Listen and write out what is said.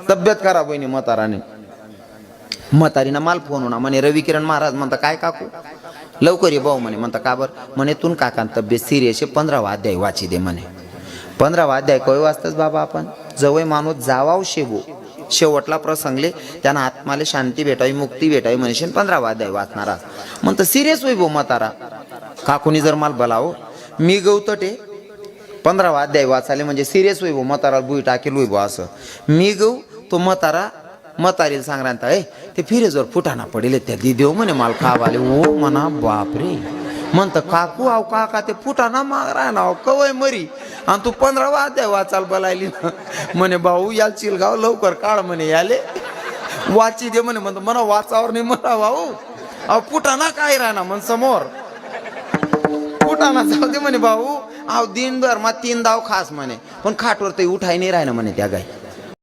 तब्येत खराब होईनी म्हाताराने. म्हातारीनं माल फोन होणार म्हणे रवी किरण महाराज म्हणता काय काकू लवकर ये भाऊ म्हणे. म्हणता का बरं म्हणे तून काका तब्येत सिरियस आहे 15वा अध्याय वाची दे म्हणे. 15वा अध्याय कधी वाचताच बाबा आपण जवळ माणूस जावाव शेवो शेवटला प्रसंगले त्यांना आत्माला शांती भेटावी मुक्ती भेटावी म्हणजे 15वा अध्याय वाचणारा म्हणतं सिरियस होई भाऊ म्हातारा. काकूनी जर माल बोलाव मी गवतटे 15वा अध्याय वाचाले म्हणजे सिरियस होई भाऊ म्हातारा बुई टाकेल होई भाऊ असं मी गऊ तो म्हातारा म्हातारीला सांगणार ते फिरेजवर फुटाणा पडेल त्या दिदेव म्हणे माल खावाले ओ म्हणा बापरे. म्हणतं काकू आव काका ते फुटाणा माग राहणार कवय मरी आणि तू 15वा अध्याय वाचाल बोलायली ना म्हणे भाऊ या चिलगाव लवकर काढ म्हणे याले वाची दे म्हणे. म्हणतो म्हणा वाचावर नाही म्हणा भाऊ अहो फुटाणा काय राहणार म्हण समोर फुटाणा जाऊ दे म्हणे भाऊ अहो दिनभर मग 3 दाव खास म्हणे पण खाटवर ते उठाय नाही राहिना म्हणे त्या गाय.